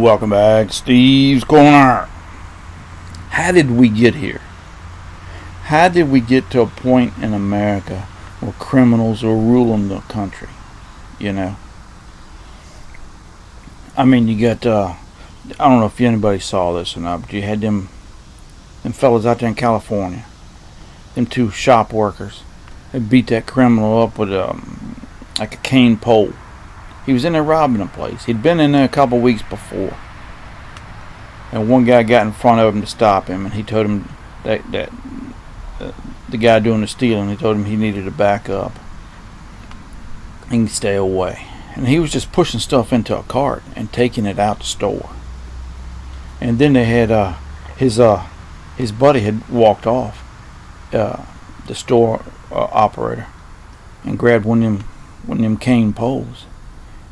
welcome back to Steve's Corner. How did we get here? How did we get to a point in America where criminals are ruling the country? You know? I mean, you got, I don't know if anybody saw this or not, but you had them fellas out there in California. Them two shop workers. They beat that criminal up with like a cane pole. He was in there robbing a place. He'd been in there a couple weeks before. And one guy got in front of him to stop him, and he told him that the guy doing the stealing, he told him he needed to back up and stay away. And he was just pushing stuff into a cart and taking it out the store. And then they had his buddy had walked off, the store operator, and grabbed one of them cane poles.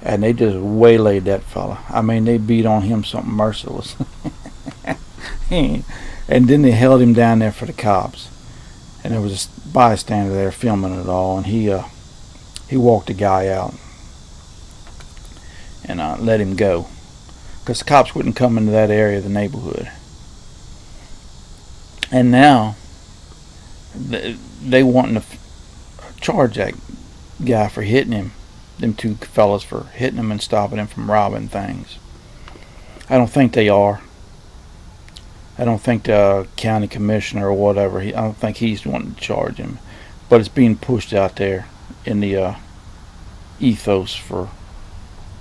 And they just waylaid that fella. I mean, they beat on him something merciless. And then they held him down there for the cops. And there was a bystander there filming it all. And he walked the guy out and let him go, because the cops wouldn't come into that area of the neighborhood. And now they wanting to charge that guy for hitting him. Them two fellas for hitting him and stopping him from robbing things. I don't think they are. I don't think the county commissioner or whatever, I don't think he's wanting to charge him. But it's being pushed out there in the ethos for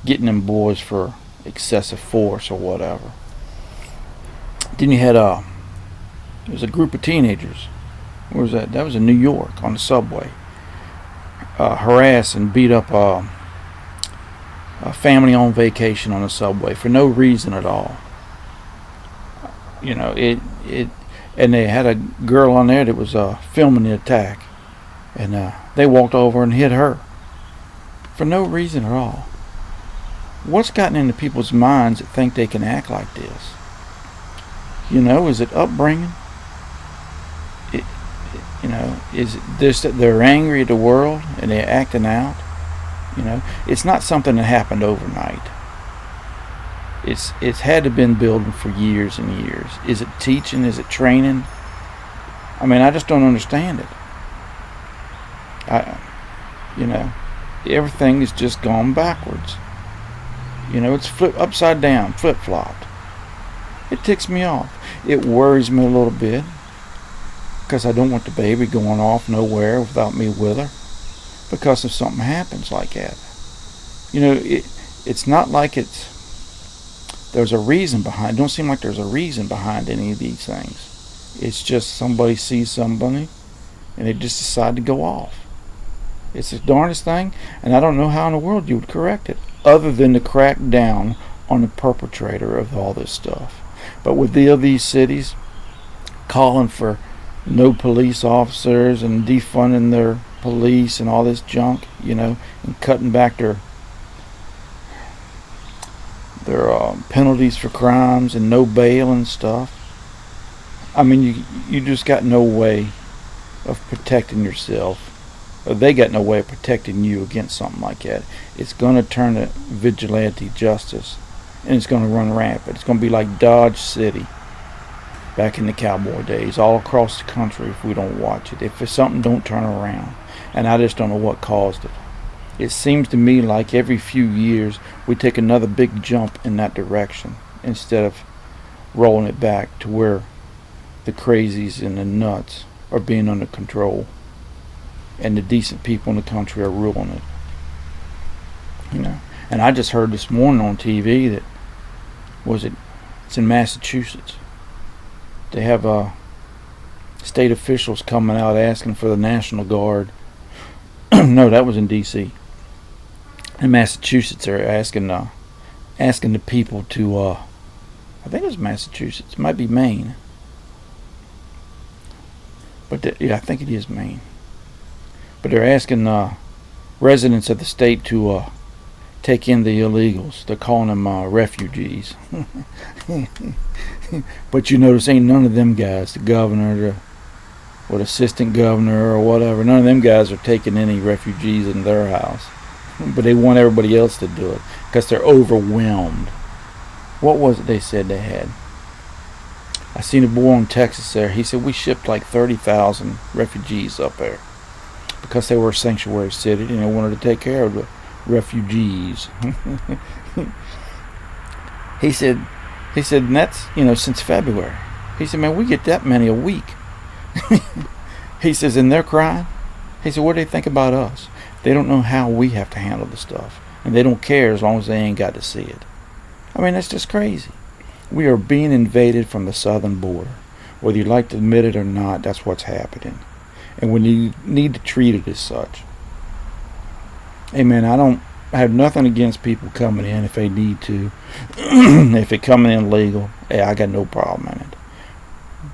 getting them boys for excessive force or whatever. Then you had there was a group of teenagers. Where was that? That was in New York on the subway. Harass and beat up a family on vacation on the subway for no reason at all. You know, and they had a girl on there that was filming the attack, and they walked over and hit her for no reason at all. What's gotten into people's minds that think they can act like this? You know, is it upbringing? You know, is it this that they're angry at the world and they're acting out? You know, it's not something that happened overnight. It's had to been building for years and years. Is it teaching? Is it training? I mean, I just don't understand it. You know, everything is just gone backwards. You know, it's upside down, flip-flopped. It ticks me off. It worries me a little bit, because I don't want the baby going off nowhere without me with her, because if something happens like that. You know, it's not like there's a reason behind it. Don't seem like there's a reason behind any of these things. It's just somebody sees somebody and they just decide to go off. It's the darndest thing, and I don't know how in the world you would correct it other than to crack down on the perpetrator of all this stuff. But with these cities calling for no police officers and defunding their police and all this junk, you know, and cutting back their penalties for crimes and no bail and stuff. I mean, you just got no way of protecting yourself, or they got no way of protecting you against something like that. It's going to turn to vigilante justice, and it's going to run rampant. It's going to be like Dodge City back in the cowboy days, all across the country, if we don't watch it, if something don't turn around. And I just don't know what caused it. It seems to me like every few years we take another big jump in that direction, instead of rolling it back to where the crazies and the nuts are being under control and the decent people in the country are ruling it. You know, and I just heard this morning on TV that it's in Massachusetts. They have state officials coming out asking for the National Guard. No, that was in D.C. In Massachusetts, they're asking the people to, I think it was Massachusetts, it might be Maine. But yeah, I think it is Maine. But they're asking residents of the state to take in the illegals. They're calling them refugees. But you notice ain't none of them guys, the governor, or the assistant governor or whatever, none of them guys are taking any refugees in their house. But they want everybody else to do it because they're overwhelmed. What was it they said they had? I seen a boy in Texas there. He said we shipped like 30,000 refugees up there because they were a sanctuary city and they wanted to take care of the refugees. he said, and that's, since February. He said, man, we get that many a week. He says, and they're crying. He said, what do they think about us? They don't know how we have to handle the stuff. And they don't care as long as they ain't got to see it. I mean, that's just crazy. We are being invaded from the southern border. Whether you like to admit it or not, that's what's happening. And we need to treat it as such. Hey, man, I have nothing against people coming in if they need to. If it coming in legal, hey, I got no problem in it.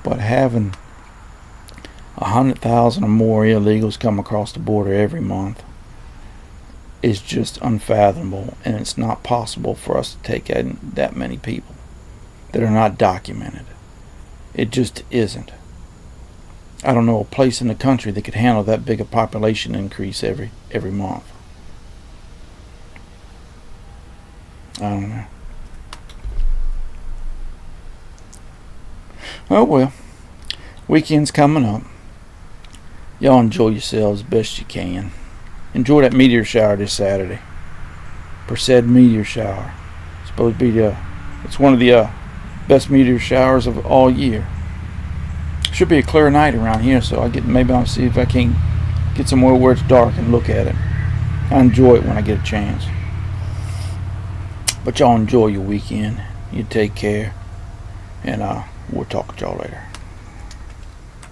But having 100,000 or more illegals come across the border every month is just unfathomable, and it's not possible for us to take in that many people that are not documented. It just isn't. I don't know a place in the country that could handle that big a population increase every month. I don't know. Oh well, weekend's coming up. Y'all enjoy yourselves as best you can. Enjoy that meteor shower this Saturday. Perseid meteor shower. It's supposed to be it's one of the best meteor showers of all year. Should be a clear night around here, so maybe I'll see if I can get somewhere where it's dark and look at it. I enjoy it when I get a chance. But y'all enjoy your weekend. You take care, and we'll talk to y'all later.